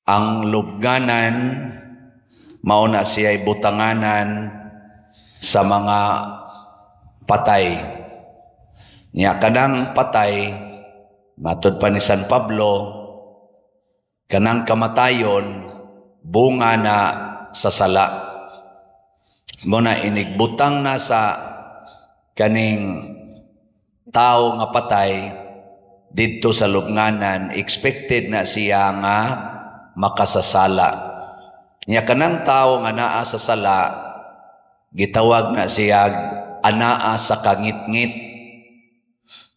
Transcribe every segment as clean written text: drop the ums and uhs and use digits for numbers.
Ang lubnganan mauna siya'y butanganan sa mga patay. Nya kanang patay, matud pa ni San Pablo, kanang kamatayon bunga na sa sala. Muna inigbutang na sa kaning tao nga patay didto sa lubnganan, expected na siya nga makasasala. Nya kanang tao nga naa sa sala, gitawag na siya anaa sa kangit-ngit.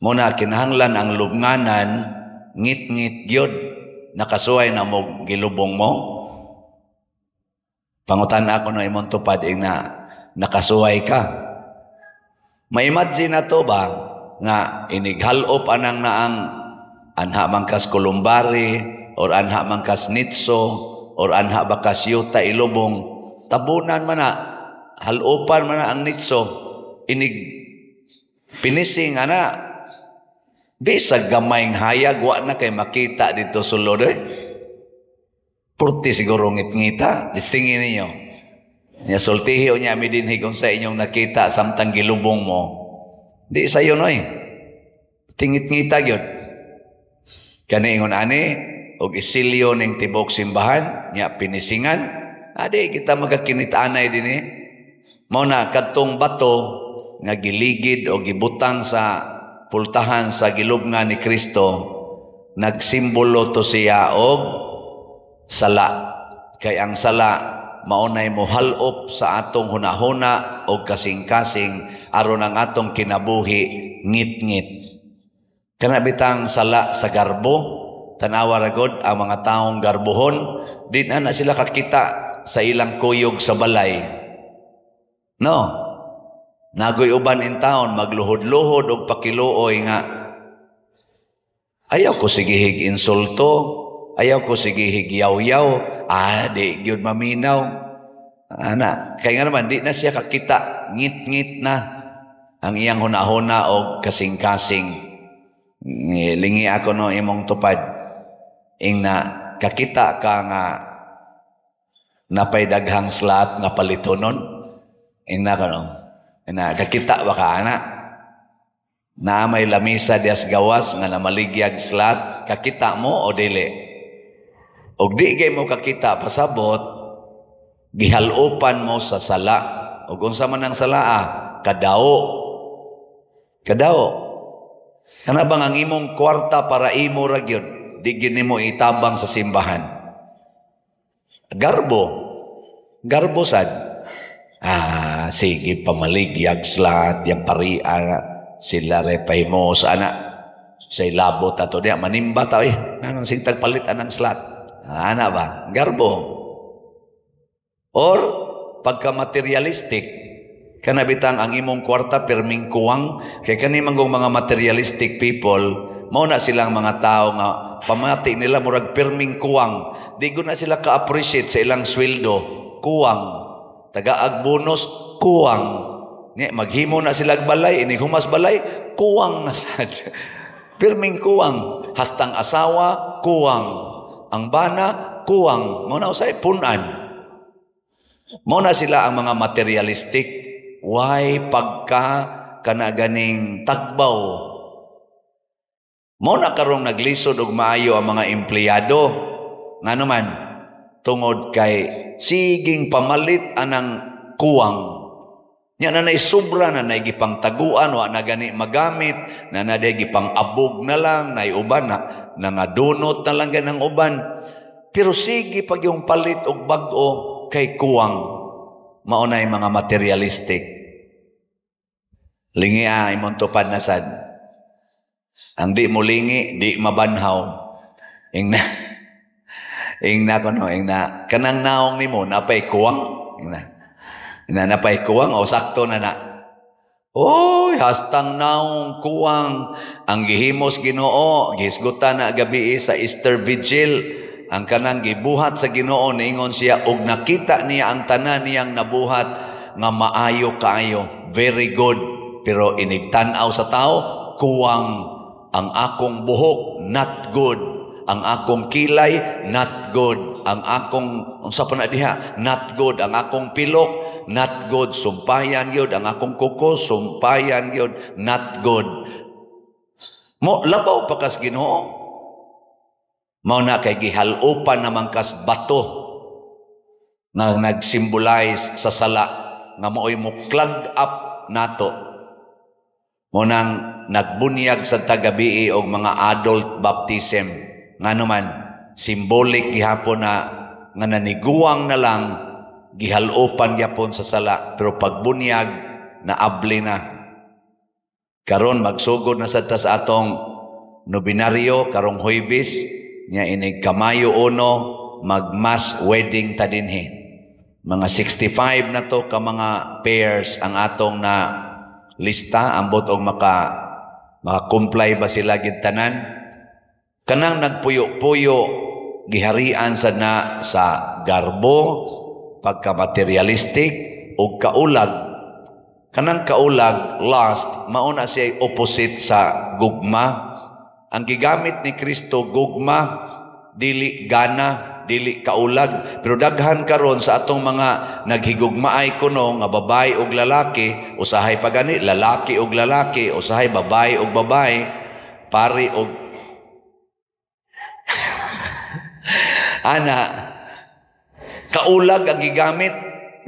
Muna kinahanglan ang lubnganan ngit-ngit gyud, nakasuway na mo gilubong mo. Pangutan ako na imong tupad na nakasuway ka. Ma-imagine na to ba nga inighalop anang naang anha mangkas kulumbari or anha mangkas nitso or anha bakas yuta ilubong, tabunan man na, halupan man na ang nitso, inig pinising ana, bisag gamayng hayag, wa na kay makita dito sulod Purti siguro ngit-ngita, distingin ninyo. Nya sultihi o niya midinhi kung sa inyong nakita samtang gilubong mo. Di sayo no Tingit-ngita yun. Kaniingon ani, og isilyo ning tibok simbahan, nya pinisingan, adi kita magakinitanay din Mao na kadtong bato nga giligid o gibutang sa pultahan sa gilubngan ni Kristo, nagsimbolo to siya og sala. Kay ang sala maunay mohalop sa atong hunahuna o kasing-kasing aron ang atong kinabuhi ngit-ngit. Kana bitang sala sa garbo, tanawa ragod ang mga taong garbuhon, di na sila kakita sa ilang kuyog sa balay. No, nagoy uban in taon magluhod-luhod og pakiluoy nga ayaw ko sigihig insulto, ayaw ko sigihig yaw-yaw, di gyud maminaw. Ana, kay nga naman di na siya kakita, ngit-ngit na ang iyang hunahuna o kasing-kasing. Lingi ako no imong tupad, na kakita ka nga napay daghang slot nga palitonon, na kano, na kakita ba ka ana? Na may lamisa dias gawas nga namaligyag slot, kakita mo o dili? Og di kay mo kakita pasabot, gihalupan mo sa sala. Og unsa man ang sala? Kadao. Kana bang ang imong kwarta para imo ra gyud, di gyud nimo itabang sa simbahan. Garbo sad. Sige pamaligyag slat, yang parian sila repay mo sa ana. Say labot ato diya manimba ta anong singtag palit anang slat. Ana ba? Garbo. Or pagka materialistic, kanabitang ang imong kwarta perming kuwang, kay kanimang mga materialistic people, mao na silang mga tao nga pamati nila murag perming kuwang, di ko na sila ka-appreciate sa ilang sweldo, kuwang, tagaag bonus, kuwang, maghimo na sila balay, inihumas balay, kuwang na sad. Perming kuwang, hastang asawa, kuwang, ang bana, kuwang, mao na usay punan. Mao na sila ang mga materialistic. Why pagka kanaganing tagbaw? Mo na karong naglisod og maayo ang mga empleyado. Nga naman, tungod kay siging pamalit anang kuwang. Nya na sobra na gipang taguan, wa na gani magamit, na gipang abog na lang, na uban na nga donut na lang ganang uban. Pero sige pag yung palit og bag-o kay kuwang. Maunay mga materialistic. Lingi imong tupad na sad. Ang di mo lingi, di mabanhaw. Ingna kanang naong nimo napay kuwang. Ingna napay kuwang o sakto na na. Oy, hastang naong kuwang ang gihimos Ginoo, gihisgutan na gabi sa Easter Vigil. Ang kanang gibuhat sa Ginoo, niingon siya, og nakita niya ang tanan niyang nabuhat nga maayo kaayo, very good. Pero inigtanaw sa tao, kuwang ang akong buhok, not good. Ang akong kilay, not good. Ang akong, unsa pa na diha, not good. Ang akong pilok, not good. Sumpayan yun. Ang akong kuko, sumpayan yun, not good. Mo, labaw pa kas Ginoo. Mao na kay gihalupan naman kas bato na nag-symbolize sa sala nga mao'y mo clog up nato. Mo nang nagbunyag sa tagabii og mga adult baptism nga naman symbolic gihapon na nga naniguang na lang gihalupan gyapon sa sala pero pagbunyag na abli na. Karon magsugod na sa atong nobinaryo karong Huwebes nya inig Kamayo 1 mag-mass wedding ta dinhi. Mga 65 na to ka mga pairs ang atong na lista ambot og maka-comply ba sila gid tanan. Kanang nagpuyo-puyo giharian sa na sa garbo, pagka-materialistic o kaulag. Kanang kaulag, lust, mauna siya opposite sa gugma. Ang gigamit ni Kristo, gugma, dili gana, dili kaulag. Pero daghan karon sa atong mga naghigugmaay kuno nga babae ug lalaki, usahay pa gani, lalaki ug lalaki, usahay babae ug babae, pari ug ana kaulag ang gigamit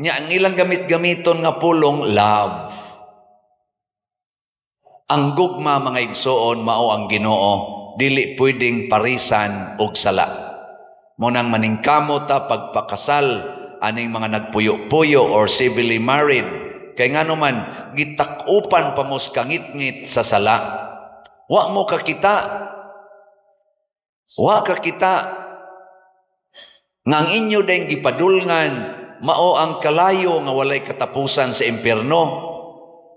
nya. Ang ilang gamit-gamiton nga pulong love. Ang gugma mga igsoon mao ang Ginoo, dili pwedeng parisan og sala. Mo nang maningkamot ta pagpakasal aning mga nagpuyo-puyo or civilly married kay ngano man gitakupan pa mos kangit-ngit sa sala. Wa kakita nga ang inyo dayng gipadulngan mao ang kalayo nga walay katapusan sa impierno.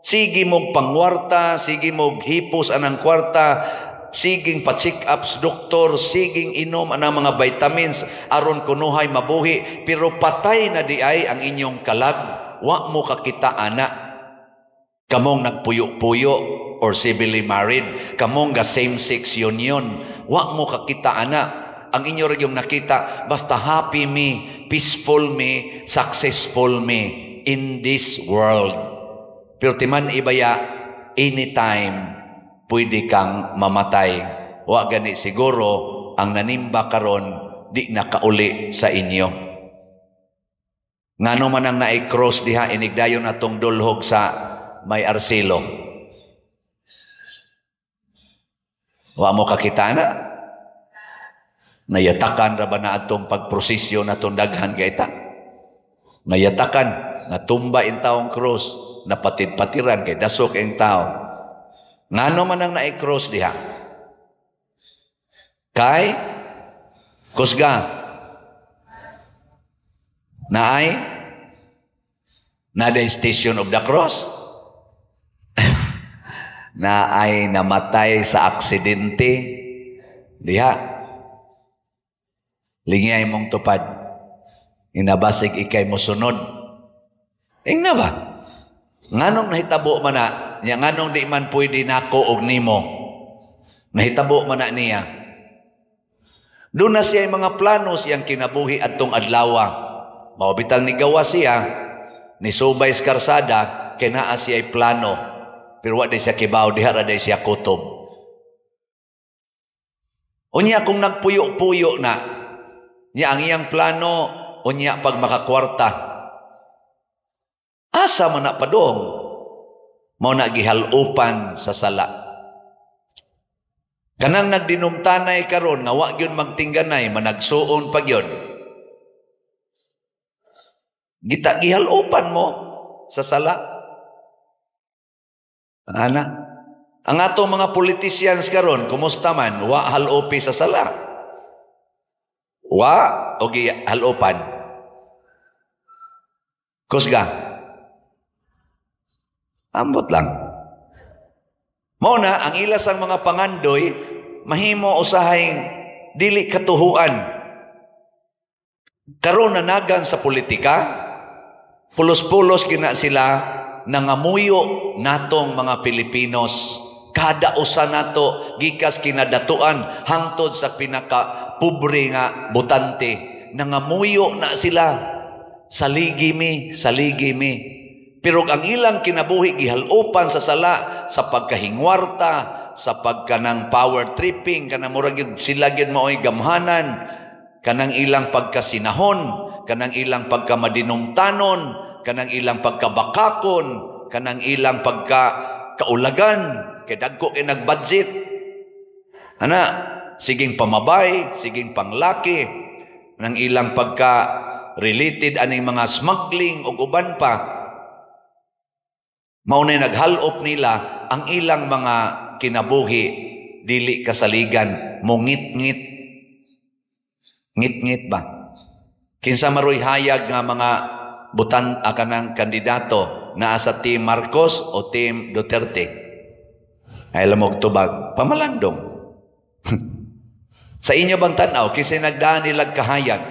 Sige mong pangwarta, sige mong hipos anang kwarta, siging pa-check ups doktor, siging inom anang mga vitamins aron kunuhay mabuhi, pero patay na di ay ang inyong kalag. Wa mo kakita ana. Kamong nagpuyo-puyo or civilly married, kamong ga same-sex union, wa mo kakita ana. Ang inyo rin yung nakita, basta happy me, peaceful me, successful me in this world. Pero timan ibaya, anytime pwede kang mamatay. Wa gani siguro ang nanimba karon di nakauli sa inyo. Ngano man ang naikross diha inigdayon atong dulhog sa may arsilo. Wa mo kakita na. Nayatakan ra ba na atong pagprosesyo natong daghan kay ta? Nayatakan, natumba in taong cross. Napatid-patiran kay dasok ang tao. Ngano man ang naikross diha? Kay kusga naay the station of the cross. Naay namatay sa aksidente diha. Lingay mong tupad. Inabasig ikay mo sunod. Ingna ba? Nganong nahitabo man na, niya nganong di man pwede nako og nimo. Nahitabo man na niya. Doon na siya mga plano siyang kinabuhi atong adlawa. Maubitang ni gawa siya, ni subay sa karsada, kinaa siya plano. Pero wa di siya kibaw, dihara di siya kutob. Unya kung nagpuyo-puyo na, niya ang iyang plano, unya pag makakwarta, asa man na padong, mao na gihalupan sa sala. Kanang nagdinumtanay karon nga wa gyud magtingganay, managsuon pa gyud. Gihalupan mo sa sala. Ana, ang atong mga politicians karon, kumusta man, wa halupi sa sala. Wa o gihalupan. Kusga. Ambot lang. Mao na ang ilas ang mga pangandoy mahimo usahing dili katuhuan. Karon nanagan sa politika, pulos-pulos kina sila nangamuyo natong mga Pilipinos Kada usa nato gikas kinadatuan hangtod sa pinaka pobre nga butante, nangamuyo na sila. Saligi mi. Pero ang ilang kinabuhi gihalupan sa sala, sa pagkahingwarta, sa pagkanang power tripping, kanang murag sila gyud maoy gamhanan, kanang ilang pagkasinahon, kanang ilang pagkamadinumtanon, kanang ilang pagkabakakon, kanang ilang pagkaulagan, kay dagko kay nagbudget. Ana, siging pamabay, siging panglaki, nang ilang pagka-related aning mga smuggling o uban pa. Maunay naghalop nila ang ilang mga kinabuhi, dili kasaligan, mungit-ngit. Ngit-ngit ba? Kinsa maroy hayag nga mga butan kanang kandidato naa sa Team Marcos o Team Duterte? Ay lamog tubag, pamalandong. Sa inyo bang tanaw, kasi nagdaan nilang kahayag,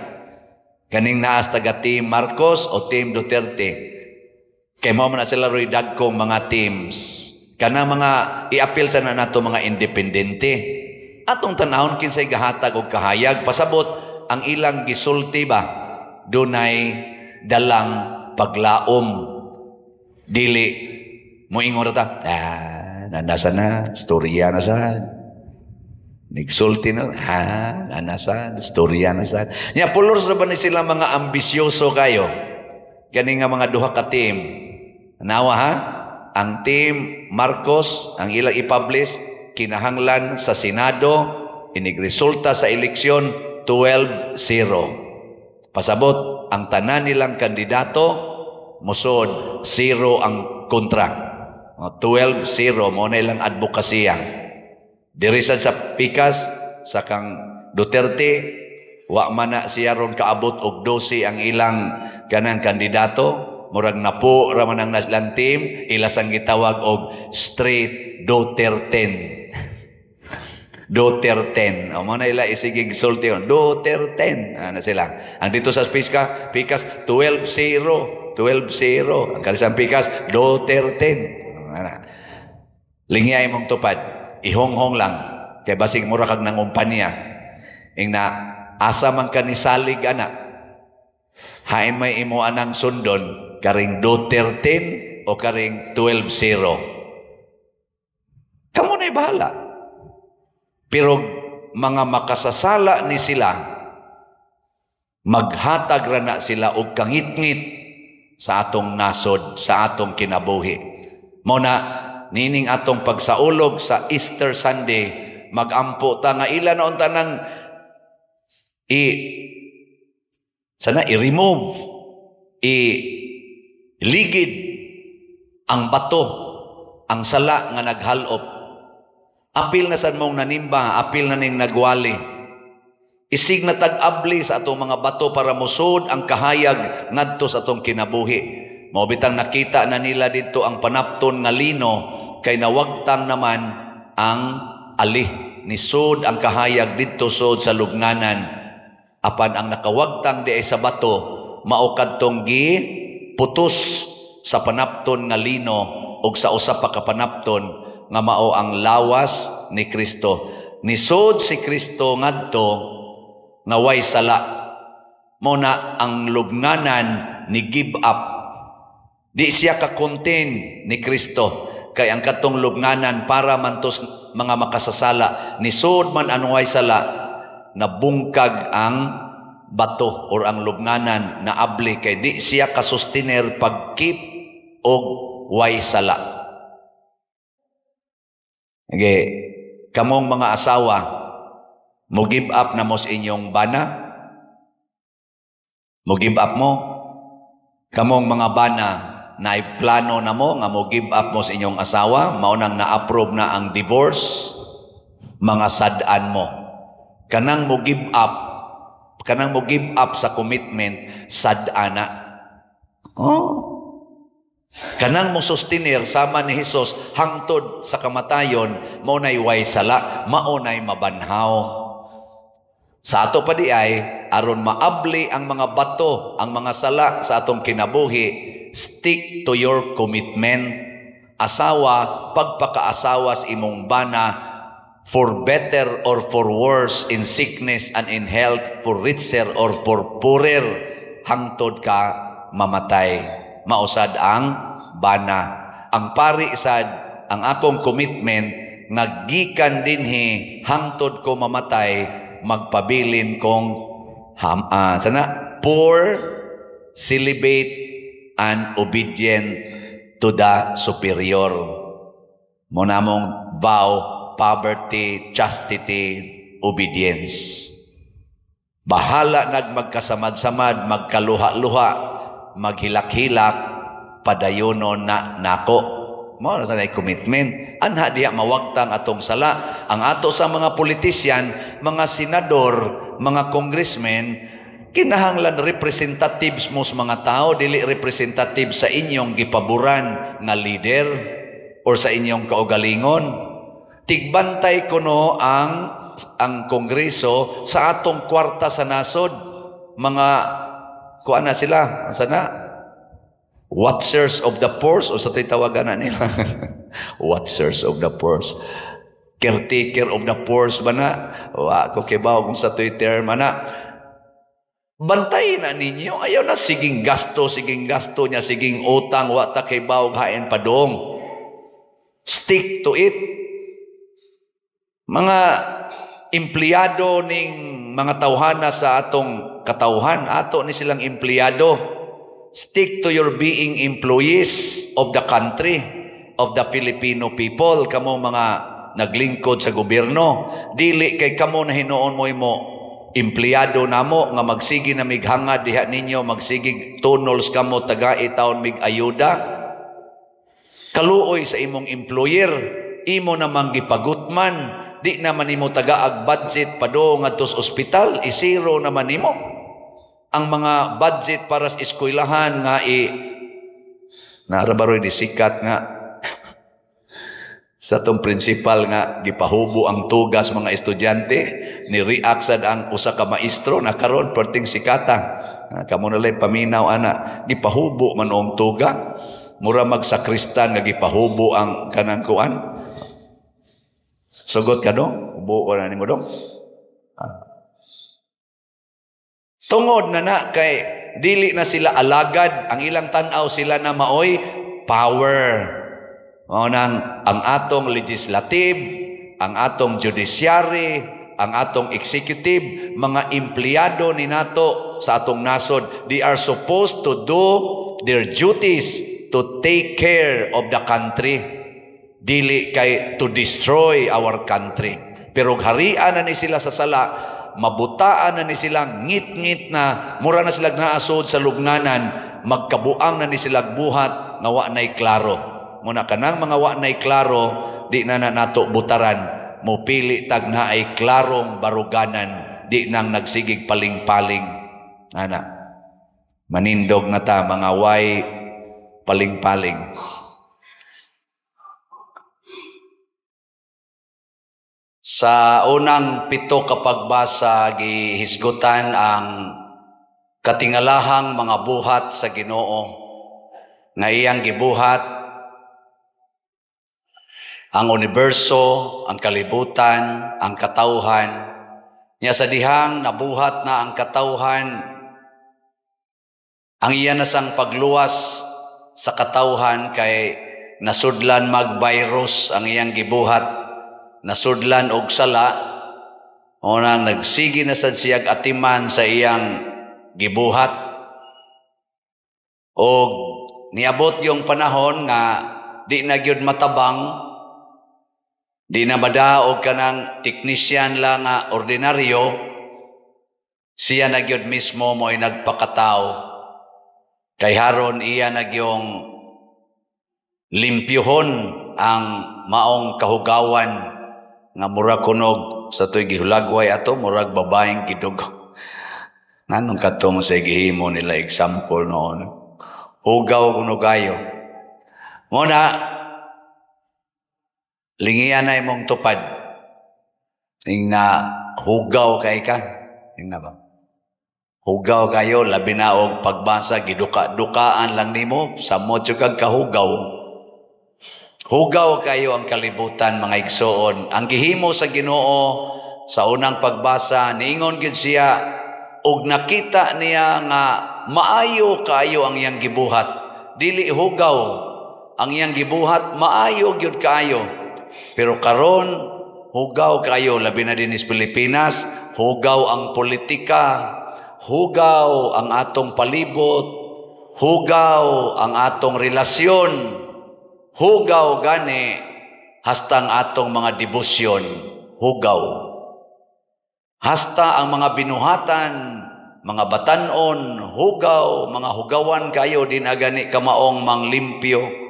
kaning naas taga Team Marcos o Team Duterte, kay mo na sila ro'y dagkong mga teams, kana mga i-appeal sa na nato mga independente. Atong tanahon kinsay gahatag og kahayag, pasabot ang ilang gisulti ba, dunay dalang paglaom. Dili, moingon ta, nanasa na, storya na sa. Nigsulti na, nanasa, storya na sa. Nya, pulor sa ba ni sila mga ambisyoso kayo? Kani nga mga duha ka team. Nawa ha? Ang Team Marcos, ang ilang i-publish, kinahanglan sa Senado, inigresulta sa eleksyon, 12-0. Pasabot, ang tanan nilang kandidato, musod, 0 ang kontra. 12-0, mo na ilang advokasya. Dirisan sa pikas, sa kang Duterte, wa man na siya ron kaabot og 12 ang ilang kanang kandidato, murag napo raman ang naslang team, ilasang gitawag og straight Duterte. Duterte. O mo na ila isigig sulti yun. Duterte. Ano sila? Ang dito sa pikas 12-0. 12-0. Ang karisang pikas, Duterte. Lingyay mong tupad. Ihonghong lang. Kaya basing mura kag nangumpanya. Ing na asa man ka ni salig anak. Hain may imo anang sundon. Karing Duterte o karing 12-0. Kamu na'y bahala. Pero mga makasasala ni sila, maghatag ra na sila og kangit-ngit sa atong nasod, sa atong kinabuhi. Mao na nining atong pagsaulog sa Easter Sunday, magampo ta nga ila na unta nang i-remove, ligid ang bato, ang sala nga naghalop. Apil na sad mong nanimba, apil na ning nagwali. Isig na tag-abli sa atong mga bato para musod ang kahayag ngadto sa atong kinabuhi. Mao bitang nakita na nila dito ang panapton nga lino, kay nawagtang naman ang alih. Nisod ang kahayag dito sod sa lubnganan. Apan ang nakawagtang di ay sa bato, mao kadtong putos sa panapton nga lino o sa usa pa ka panapton nga mao ang lawas ni Kristo. Nisod si Kristo ngadto nga way sala. Mao na ang lubnganan ni give up. Di siya ka-contain ni Kristo. Kay ang katong lubnganan para mantos mga makasasala. Nisod man ang way sala, nabungkag ang bato or ang lubnganan na abli, kay di siya kasustiner pagkip og way sala. Okay, kamong mga asawa, mo give up na mo sa inyong bana? Mo give up mo? Kamong mga bana, na plano na mo nga mo give up mo sa inyong asawa, maunang na-approve na ang divorce, mga sad-an mo. Kanang mo give up sa commitment, sad-an na. Kanang mo sustenir sama ni Hesus hangtod sa kamatayon, maunay way sala, maunay mabanhaw. Sa ato pa di ay, aron maabli ang mga bato, ang mga sala sa atong kinabuhi, stick to your commitment. asawa, pagpakaasawa sa imong bana, for better or for worse, in sickness and in health, for richer or for poorer, hangtod ka mamatay. Mausad ang bana. Ang pari isad, ang akong commitment, naggikan dinhi hangtod ko mamatay, magpabilin kong poor, celibate, and obedient to the superior. Muna mong vow, poverty, chastity, obedience. Bahala magkasamad-samad, magkaluha-luha, maghilak-hilak, padayonon na nako. Mao na sanay commitment. Anha diha mawagtang atong sala. Ang ato sa mga politisyan, mga senador, mga congressmen, kinahanglan representatives mo sa mga tao, dili representative sa inyong gipaboran nga leader or sa inyong kaugalingon. Tigbantay kuno ang kongreso sa atong kwarta sa nasod. Mga kuan na sila, sana watchers of the purse, o sa tawagan na nila. Watchers of the purse. Caretaker of the purse ba na? Wa ko kibaw kung sa Twitter mana. Bantayin na ninyo. Ayaw na siging gasto niya, siging utang, wa ta kibaw hain padong. Stick to it. Mga empleyado ning mga tawhana sa atong katawhan, ato ni silang empleyado. Stick to your being employees of the country, of the Filipino people. Kamo mga naglingkod sa gobyerno. Dili kay kamo na hinuon mo empleyado namo nga magsigi na mighangad diha ninyo, magsigi tunnels kamo tagai taon mig ayuda. Kaluoy sa imong employer, imo namang gipagutman, di naman imo tagaag budget pado ngadto sa ospital, isiro naman nimo. Ang mga budget para sa eskwelahan nga narabaroy di sikat nga sa tong principal nga gipahubo ang tugas mga estudyante, ni react sad ang usa ka maestro na karon perting sikata. Kamo na lay paminaw ana, gipahubo man og tuga, mura magsakristan nga gipahubo ang kanang kuan. Sugot ka dong, ubo na nimo dong. Tungod na kay dili na sila alagad, ang ilang tan-aw sila na maoy power. Mao nang ang atong legislative, ang atong judiciary, ang atong executive, mga empleyado ni nato sa atong nasod, they are supposed to do their duties to take care of the country. Dili kay to destroy our country. Pero harian na ni sila sa sala, mabutaan na ni silang ngit-ngit na, mura na silang naasod sa lubnganan, magkabuang na ni silang buhat nga wa nay klaro. Muna kanang mga wa nay klaro, di na nato butaran, mupili tag na ay klarong baruganan, di nang nagsigig paling-paling. Ana, manindog na ta mga way paling-paling. Sa unang 7 kapagbasa, gihisgutan ang katingalahang mga buhat sa Ginoo nga iyang gibuhat ang universo, ang kalibutan, ang katawhan. Nya sa dihang nabuhat na ang katawhan, ang iyan na sang pagluwas sa katawhan kay nasudlan mag-virus ang iyang gibuhat. Nasudlan og sala, unang nagsigi na sad siyag atiman sa iyang gibuhat. O niabot yung panahon nga di na gyud matabang, di na madaog kanang technician lang nga ordinaryo, siya na gyud mismo mo'y nagpakatao. Kay haron iya na gyung limpyuhon ang maong kahugawan nga murag kunog sa to'y gihulagway ato, murag babaeng gidug. Nanong katong sa gihimo nila example noon. Hugaw kunugayo. Muna, lingiyan na imong tupad. Ing na hugaw kay ka. Ing na ba? Hugaw kayo, labi na og pagbasa, giduka-dukaan lang nimo, samot yung kag kahugaw. Hugaw kayo ang kalibutan, mga igsoon. Ang gihimo sa Ginoo sa unang pagbasa, niingon gyud siya, ug nakita niya nga maayo kayo ang iyang gibuhat. Dili hugaw ang iyang gibuhat, maayo gyud kayo. Pero karon hugaw kayo, labi na din sa Pilipinas, hugaw ang politika, hugaw ang atong palibot, hugaw ang atong relasyon, hugaw gani hasta ang atong mga debosyon, hugaw. Hasta ang mga binuhatan, mga batanon, hugaw, mga hugawan kayo, din agani kamaong manglimpyo.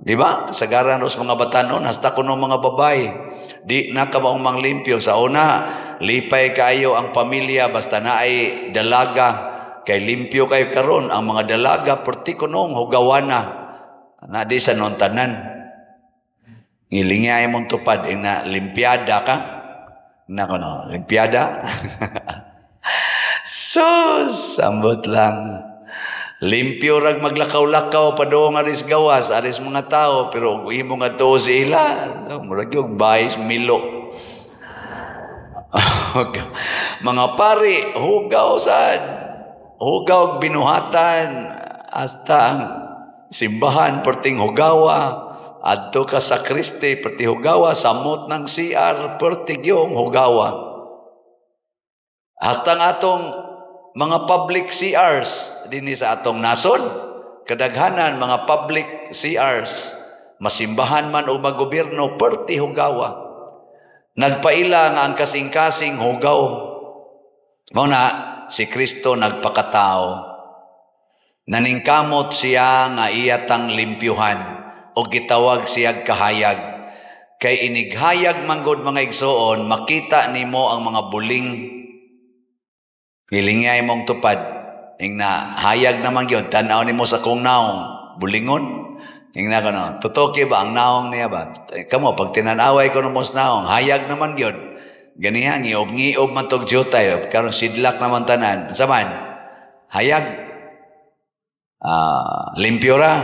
Di ba? Kasagaran ros mga batanon, hasta kuno mga babay, di na kamaong manglimpyo. Sa una, lipay kayo ang pamilya, basta na ay dalaga, kay limpyo kayo karon. Ang mga dalaga, perti kunong hugawana, na di sa nontanan. Ngilingay mong tupad, na limpiada ka, nako no, limpiada. Sus, sambot lang. Limpyo rag maglakaw-lakaw padong aris gawas, aris mga tao, pero imo nga to sa ila. So, murag yung bayis, milo. Mga pari, hugaw sad. Hugaw binuhatan, hasta ang simbahan, perting hugawa. Adto ka sa Kristi, perti hugawa, samot ng CR, perti yung hugawa. Hasta ang atong mga public CRs, din sa atong nason, kadaghanan mga public CRs, masimbahan man o magobyerno, perti hugawa. Nagpaila nga ang kasing-kasing hugaw. Muna, si Kristo nagpakatao. Naningkamot siya nga iyatang limpyuhan o gitawag siyag kahayag. Kay inighayag manggod mga igsoon, makita nimo ang mga buling. Hilingay mong tupad. Ing na hayag naman yun, tanaw nimo sa kong naong, bulingon. Ing na ko no, tutoki ba ang naong niya ba? Kamo, pag tinanaway ko mo sa naong, hayag naman yun. Ganihan, ngiob-ngiob man tog jutay, karon sidlak naman tanan. Saman, hayag, limpyo ra.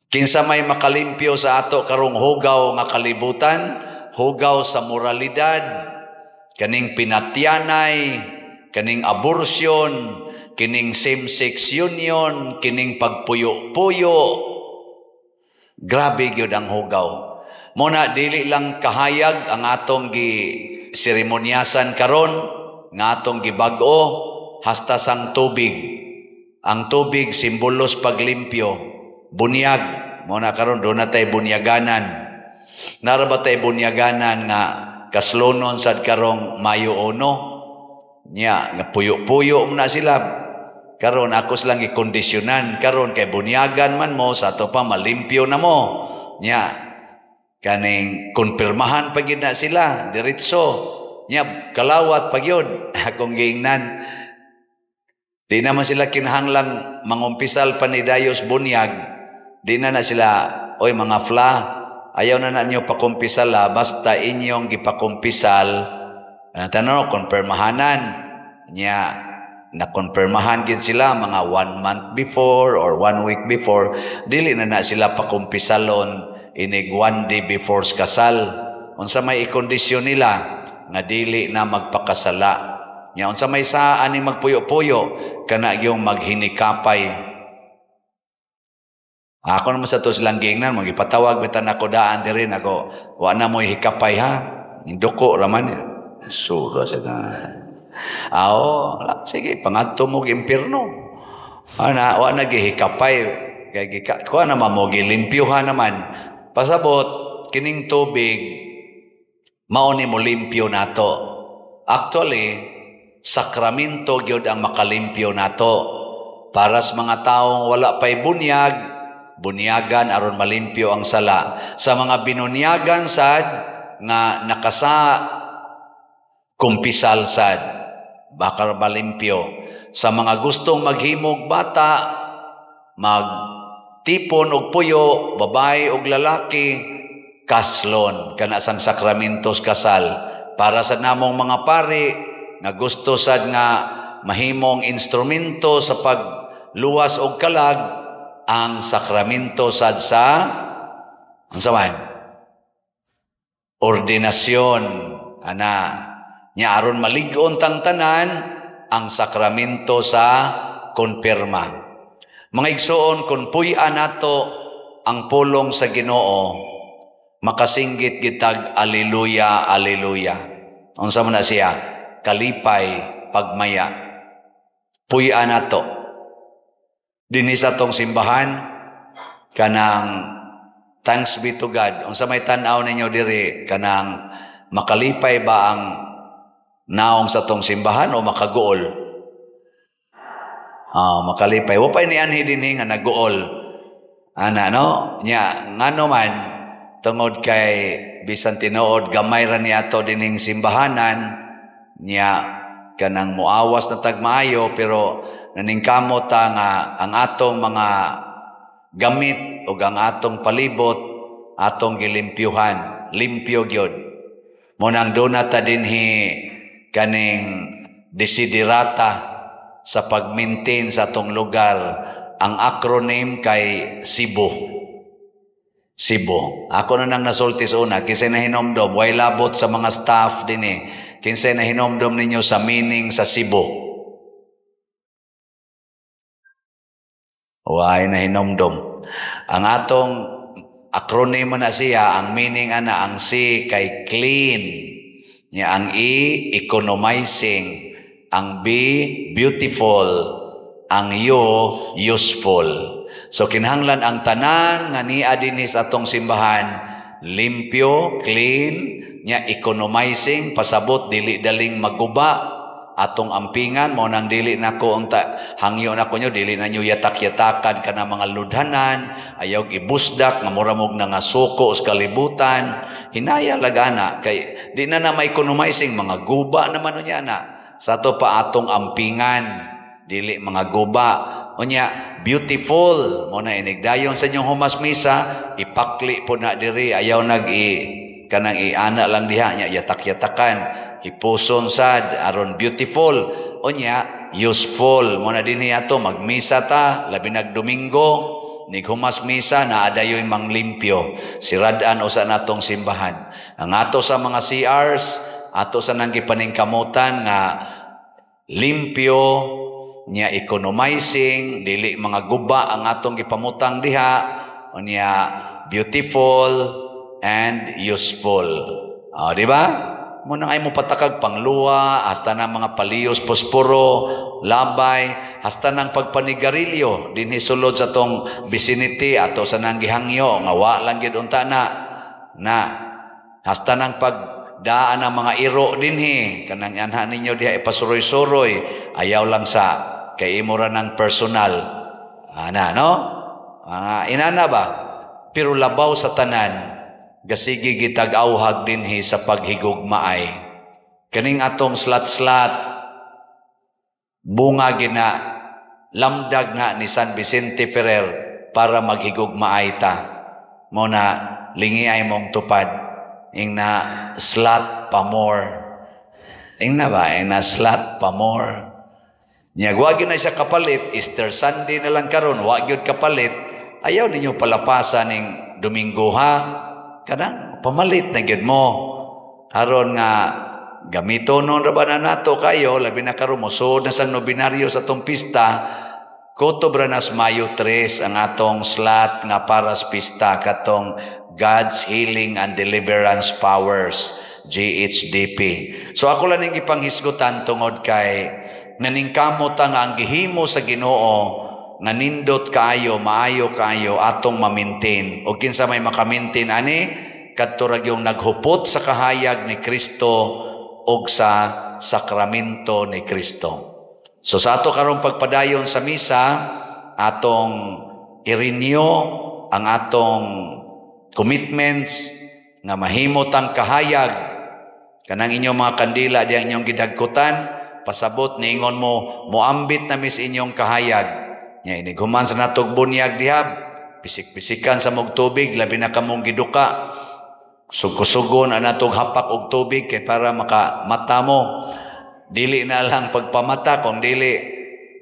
Kinsa may makalimpyo sa ato karong hugaw nga kalibutan, hugaw sa moralidad, kaning pinatyanay, kaning abortion, kining same-sex union, kining pagpuyo-puyo. Grabe gyud ang hugaw. Muna dili lang kahayag ang atong giseremonyasan karon, nga atong gibag-o hasta sang tubig. Ang tubig simbolos paglimpyo. Bunyag, muna karon doon na tayo bunyaganan. Naraba tayo bunyaganan nga kaslonon sad karong Mayo 1. Nya, nga puyo-puyo na sila. Karon ako silang ikondisyonan. Karon kay bunyagan man mo, sa to pa malimpyo na mo. Nya, kaning konpirmahan pag na sila, diretso. Nya, kalawat pag yun. Akong giingnan. Di naman sila kinahanglang mangumpisal pa ni Dayos bunyag. Di na sila, oy mga fla, ayaw na ninyo pakumpisal basta inyong gipakumpisal. Tanong, konpermahanan. Nya, nakonpermahan gid sila mga 1 month before or 1 week before. Dili na sila pakumpisalon inig 1 day before kasal. Unsa may ikondisyon nila nga dili na magpakasala. Nya, unsa may saan ni magpuyo-puyo, kana yung maghinikapay. Ako naman sa to silang gingnan, magipatawag bitan ako daan dirin ako, wa na mo hikapay ha, induko raman ya. Sura siya na. Sige, pangadto mo impirno. Wa na gihikapay, kay kuha naman mo gilimpyuhan naman. Pasabot, kining tubig, mauni mo limpyo nato. Actually, sakramento gyud ang makalimpyo nato. Para sa mga taong wala pa'y bunyag, bunyagan aron malimpyo ang sala. Sa mga binunyagan sad nga nakasa kumpisal sad, bakal malimpyo. Sa mga gustong maghimog bata, magtipon og puyo, babae og lalaki, kaslon kana sang sakramentos kasal. Para sa namong mga pari nga gusto sad nga mahimong instrumento sa pagluwas og kalag, ang sakramento sad sa ang saman ordinasyon ana nya aron malig-on tang tanan ang sakramento sa konpirma. Mga igsoon, kung puy-an nato ang pulong sa Ginoo, makasinggit gitag aleluya, aleluya. Unsa man na siya? Kalipay, pagmaya. Puy-an nato. Dinhi sa tong simbahan, kanang thanks be to God. Unsa may tan-aw ninyo diri, kanang makalipay ba ang naong sa tong simbahan o makaguol? Makalipay. Wapay ni anhi dinhi nga naguol. Ana no? Nya ngano man tungod kay bisan tinuod gamay ra niadto dining simbahanan nya kanang muawas na tagmaayo pero naningkamot nga ang atong mga gamit ug ang atong palibot atong gilimpyuhan, limpyo gyud. Mo nang donata dinhi kaning desiderata sa pag-maintain sa atong lugar. Ang acronym kay Cebu. Cebu. Ako na nang nasultis una, kinsay na hinomdom, way labot sa mga staff din eh. Kinsay na hinomdom ninyo sa meaning sa Cebu. Way na hinomdom. Ang atong acronym na siya, ang meaning ana, ang C kay clean. Nya ang E, economizing. Ang B, beautiful. Ang U, useful. So kinahanglan ang tanan nga niya dinhi sa atong simbahan, limpyo, clean, nya economizing, pasabot dili daling maguba atong ampingan mo nang dili nako unta hangyo nako nyo dili na nyo yatak-yatakan kana mga ludhanan, ayaw gibusdak nga mura mog nangasuko sa kalibutan. Hinaya lagana kay di na ma-economizing mga guba naman unya na. Sa to pa atong ampingan, dili mga guba. Unya, beautiful. Mo na inigdayon sa inyong humas misa, ipakli po na diri. Ayaw kanang iana lang diha nya yatak-yatakan. Ipuson sad, aron beautiful. Unya, useful. Mo na dinhi ato, magmisa ta, labi nagdomingo, nighumas misa, naadayoy manglimpyo. Siradan o sa natong simbahan. Ang ato sa mga CRs, ato sa nanggipaningkamutan nga limpyo nya economizing dili mga guba ang atong gipamutang diha nya beautiful and useful. Di ba? Mo nang ay mo patakag pangluwa hasta na mga paliyos posporo labay hasta nang pagpanigarilyo dinhi sulod sa tong vicinity ato sa nang gihangyo nga wa lang gyud unta na hasta nang daan ang mga iro dinhi kanang anha ninyo diha ipasuroy-suroy ayaw lang sa kay imo ra ng personal ana no inana ba pero labaw sa tanan gasigi gitag-awhag dinhi sa paghigugmaay kaning atong slat-slat bunga gina lamdag na ni San Vicente Ferrer para maghigugmaay ta mo na lingi ay mong tupad ing na slat pa more. Ing na ba? Ing na slat pa more. Nya wag na siya kapalit. Easter Sunday na lang karon, wag yun kapalit. Ayaw ninyo palapasan ning Domingo ha. Kanang pamalit na gyud mo. Aron nga gamito non ra ba na nato kayo labi na karon mosud na sang nobinaryo sa tong pista. Kutob ra nas Mayo 3 ang atong slat nga para sa pista katong God's Healing and Deliverance Powers, GHDP. So ako lang yung ipanghisgutan tungod kay naningkamot nga ang gihimo sa Ginoo nga nindot kaayo, maayo kaayo atong ma-maintain. O kinsa may maka-maintain ani kadto ra yung naghupot sa kahayag ni Kristo og sa sakramento ni Kristo. So sa ato karong pagpadayon sa misa atong i-renew ang atong commitments nga mahimot ang kahayag kanang inyong mga kandila di ang inyong gidagkutan pasabot niingon mo moambit na mis inyong kahayag nya inighuman sa natog bunyag dihab pisik-pisikan sa mog tubig labi na kamong giduka sugo-sugon ang natog hapak og tubig kay para makamata mo dili na lang pagpamata kung dili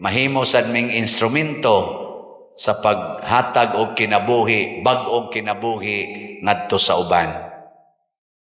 mahimo sad ming instrumento sa paghatag og kinabuhi, bag-ong kinabuhi ngadto sa uban.